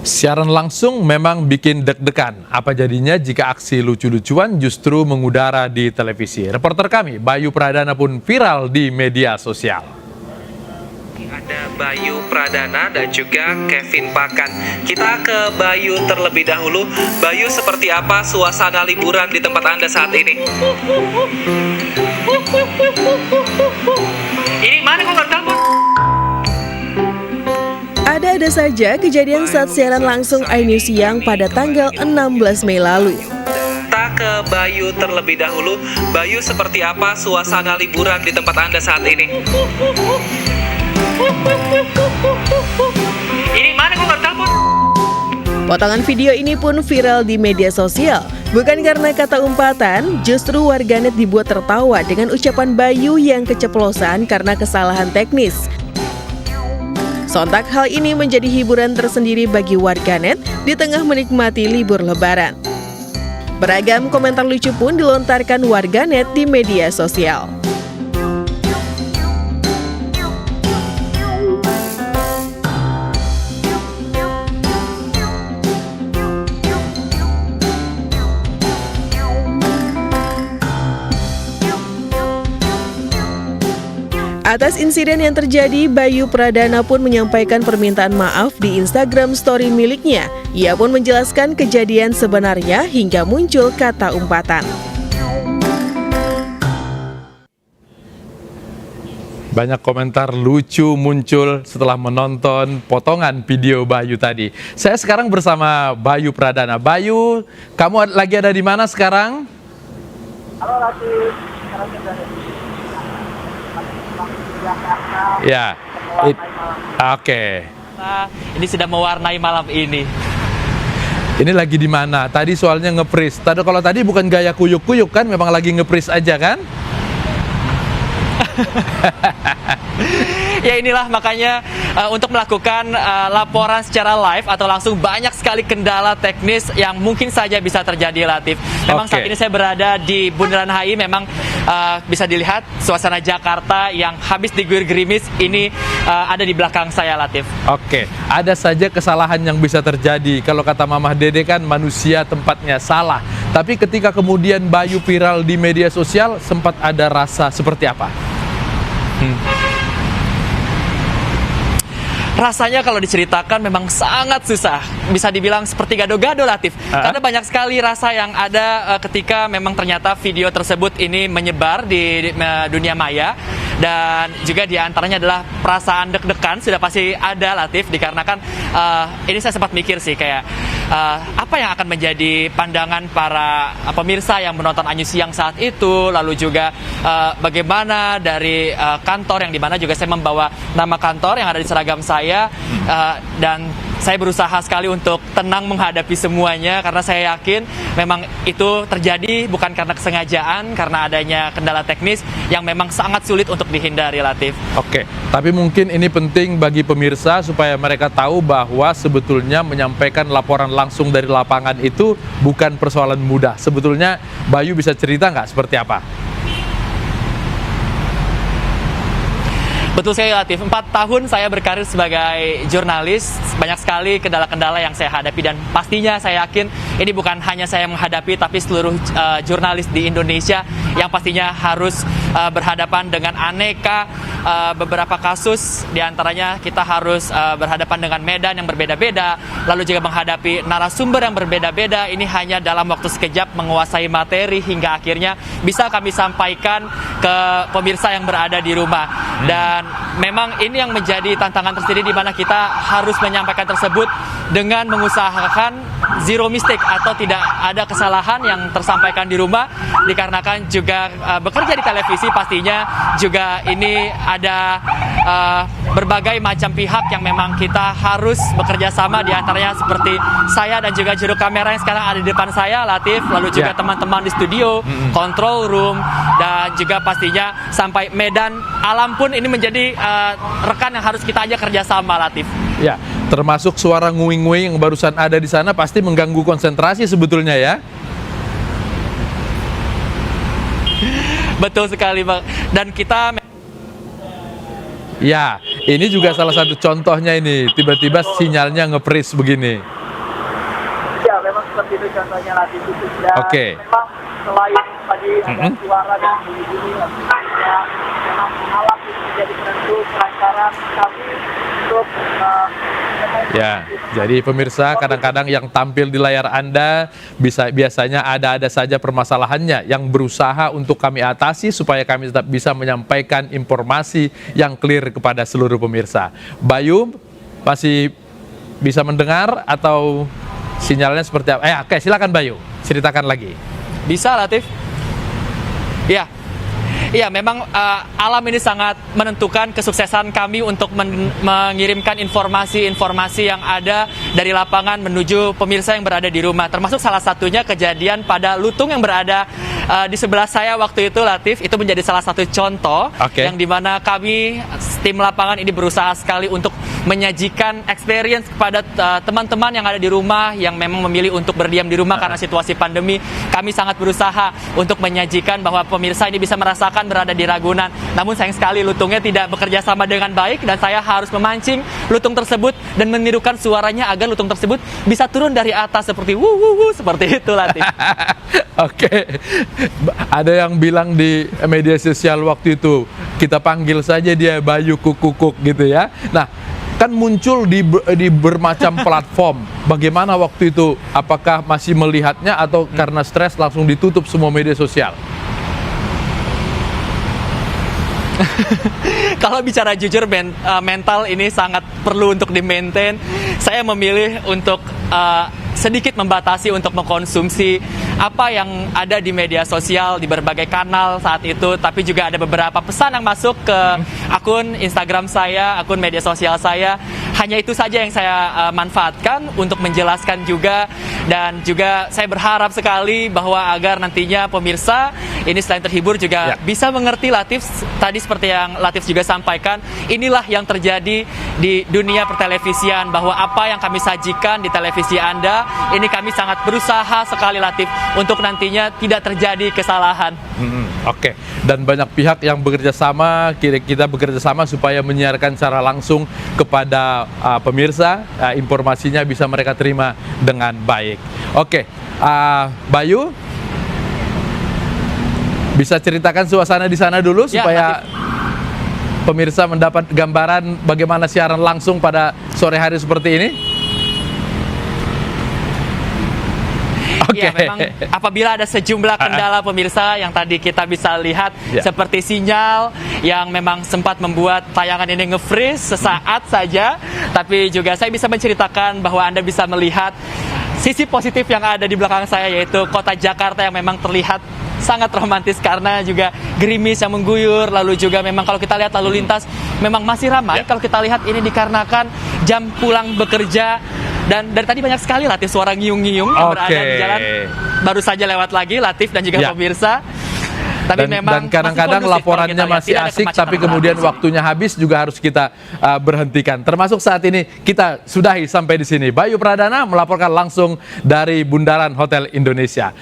Siaran langsung memang bikin deg-degan. Apa jadinya jika aksi lucu-lucuan justru mengudara di televisi? Reporter kami, Bayu Pradana pun viral di media sosial. Ada Bayu Pradana dan juga Kevin Pakan. Kita ke Bayu terlebih dahulu. Bayu, seperti apa suasana liburan di tempat Anda saat ini? Ini mana kok nggak telepon? Ada-ada saja kejadian saat siaran langsung iNews Siang pada tanggal 16 Mei lalu. Kita ke Bayu terlebih dahulu. Bayu, seperti apa suasana liburan di tempat Anda saat ini? Ini mana kok nggak telepon? Potongan video ini pun viral di media sosial. Bukan karena kata umpatan, justru warganet dibuat tertawa dengan ucapan Bayu yang keceplosan karena kesalahan teknis. Sontak hal ini menjadi hiburan tersendiri bagi warganet di tengah menikmati libur lebaran. Beragam komentar lucu pun dilontarkan warganet di media sosial. Atas insiden yang terjadi, Bayu Pradana pun menyampaikan permintaan maaf di Instagram story miliknya. Ia pun menjelaskan kejadian sebenarnya hingga muncul kata umpatan. Banyak komentar lucu muncul setelah menonton potongan video Bayu tadi. Saya sekarang bersama Bayu Pradana. Bayu, kamu lagi ada di mana sekarang? Halo, lagi Ya, oke. Ini sudah mewarnai malam ini. Ini lagi di mana? Tadi soalnya nge-freeze. Kalau tadi bukan gaya kuyuk-kuyuk kan, memang lagi nge-freeze aja kan? Ya inilah makanya untuk melakukan laporan secara live atau langsung banyak sekali kendala teknis yang mungkin saja bisa terjadi, Latif. Memang saat ini saya berada di Bundaran HI, memang bisa dilihat suasana Jakarta yang habis diguyur gerimis ini ada di belakang saya, Latif. Oke, ada saja kesalahan yang bisa terjadi. Kalau kata Mamah Dede kan manusia tempatnya salah. Tapi ketika kemudian Bayu viral di media sosial, sempat ada rasa seperti apa? Rasanya kalau diceritakan memang sangat susah. Bisa dibilang seperti gado-gado, Latif. Karena banyak sekali rasa yang ada ketika memang ternyata video tersebut ini menyebar di dunia maya. Dan juga diantaranya adalah perasaan deg-degan, sudah pasti ada, Latif. Dikarenakan ini saya sempat mikir sih kayak apa yang akan menjadi pandangan para pemirsa yang menonton iNews Siang saat itu. Lalu juga bagaimana dari kantor yang dimana juga saya membawa nama kantor yang ada di seragam saya. Dan saya berusaha sekali untuk tenang menghadapi semuanya karena saya yakin memang itu terjadi bukan karena kesengajaan, karena adanya kendala teknis yang memang sangat sulit untuk dihindari, Latif. Oke, tapi mungkin ini penting bagi pemirsa supaya mereka tahu bahwa sebetulnya menyampaikan laporan langsung dari lapangan itu bukan persoalan mudah. Sebetulnya Bayu bisa cerita nggak seperti apa? Betul sekali, Latif. 4 tahun saya berkarir sebagai jurnalis, banyak sekali kendala-kendala yang saya hadapi dan pastinya saya yakin ini bukan hanya saya menghadapi tapi seluruh jurnalis di Indonesia yang pastinya harus berhadapan dengan aneka beberapa kasus. Di antaranya kita harus berhadapan dengan medan yang berbeda-beda, lalu juga menghadapi narasumber yang berbeda-beda. Ini hanya dalam waktu sekejap menguasai materi hingga akhirnya bisa kami sampaikan ke pemirsa yang berada di rumah. Dan memang ini yang menjadi tantangan tersendiri di mana kita harus menyampaikan tersebut dengan mengusahakan zero mistake atau tidak ada kesalahan yang tersampaikan di rumah. Dikarenakan juga bekerja di televisi pastinya juga ini ada berbagai macam pihak yang memang kita harus bekerja sama, di antaranya seperti saya dan juga juru kamera yang sekarang ada di depan saya, Latif, lalu juga teman-teman di studio, control room, dan juga pastinya sampai medan alam pun ini menjadi rekan yang harus kita ajak kerjasama, Latif. Ya, termasuk suara nguing-nguing yang barusan ada di sana pasti mengganggu konsentrasi sebetulnya ya. Betul sekali, Bang. Dan kita Ya, ini juga salah satu contohnya ini. Tiba-tiba sinyalnya nge-freeze begini. Ya, memang seperti itu contohnya Latif itu. Dan Oke. memang selain tadi ada suara dan bunyi-bunyi, ya, memang alat itu menjadi penentu kelancaran kami untuk Ya, jadi pemirsa, kadang-kadang yang tampil di layar Anda biasanya ada saja permasalahannya yang berusaha untuk kami atasi supaya kami tetap bisa menyampaikan informasi yang clear kepada seluruh pemirsa. Bayu masih bisa mendengar atau sinyalnya seperti apa? Oke, silakan Bayu, ceritakan lagi. Bisa, Latif? Ya. Iya, memang alam ini sangat menentukan kesuksesan kami untuk mengirimkan informasi-informasi yang ada dari lapangan menuju pemirsa yang berada di rumah. Termasuk salah satunya kejadian pada lutung yang berada di sebelah saya waktu itu, Latif. Itu menjadi salah satu contoh yang dimana kami, tim lapangan ini berusaha sekali untuk menyajikan experience kepada teman-teman yang ada di rumah yang memang memilih untuk berdiam di rumah karena situasi pandemi. Kami sangat berusaha untuk menyajikan bahwa pemirsa ini bisa merasakan berada di Ragunan. Namun sayang sekali lutungnya tidak bekerja sama dengan baik dan saya harus memancing lutung tersebut dan menirukan suaranya agar lutung tersebut bisa turun dari atas seperti wuh seperti itu, Latif. Oke. Ada yang bilang di media sosial waktu itu, kita panggil saja dia Bayu Kukuk gitu ya. Nah, kan muncul di bermacam platform. Bagaimana waktu itu? Apakah masih melihatnya atau karena stres langsung ditutup semua media sosial? Kalau bicara jujur, mental ini sangat perlu untuk di-maintain. Saya memilih untuk sedikit membatasi untuk mengkonsumsi apa yang ada di media sosial, di berbagai kanal saat itu. Tapi juga ada beberapa pesan yang masuk ke akun Instagram saya, akun media sosial saya. Hanya itu saja yang saya manfaatkan untuk menjelaskan juga. Dan juga saya berharap sekali bahwa agar nantinya pemirsa ini selain terhibur juga bisa mengerti, Latif. Tadi seperti yang Latif juga sampaikan, inilah yang terjadi di dunia pertelevisian, bahwa apa yang kami sajikan di televisi Anda, ini kami sangat berusaha sekali, Latif, untuk nantinya tidak terjadi kesalahan. Oke. Dan banyak pihak yang bekerja sama, kita bekerja sama supaya menyiarkan secara langsung kepada pemirsa, informasinya bisa mereka terima dengan baik. Oke, Bayu, bisa ceritakan suasana di sana dulu supaya pemirsa mendapat gambaran bagaimana siaran langsung pada sore hari seperti ini? Ya, memang apabila ada sejumlah kendala pemirsa yang tadi kita bisa lihat seperti sinyal yang memang sempat membuat tayangan ini nge-freeze sesaat saja, tapi juga saya bisa menceritakan bahwa Anda bisa melihat sisi positif yang ada di belakang saya, yaitu kota Jakarta yang memang terlihat sangat romantis karena juga gerimis yang mengguyur. Lalu juga memang kalau kita lihat lalu lintas memang masih ramai. Kalau kita lihat ini dikarenakan jam pulang bekerja. Dan dari tadi banyak sekali, Latif, suara ngiung-ngiung yang berada di jalan. Baru saja lewat lagi, Latif dan juga pemirsa. Tapi dan kadang-kadang laporannya masih asik, tapi kemudian waktunya habis juga harus kita berhentikan. Termasuk saat ini kita sudahi sampai di sini. Bayu Pradana melaporkan langsung dari Bundaran Hotel Indonesia.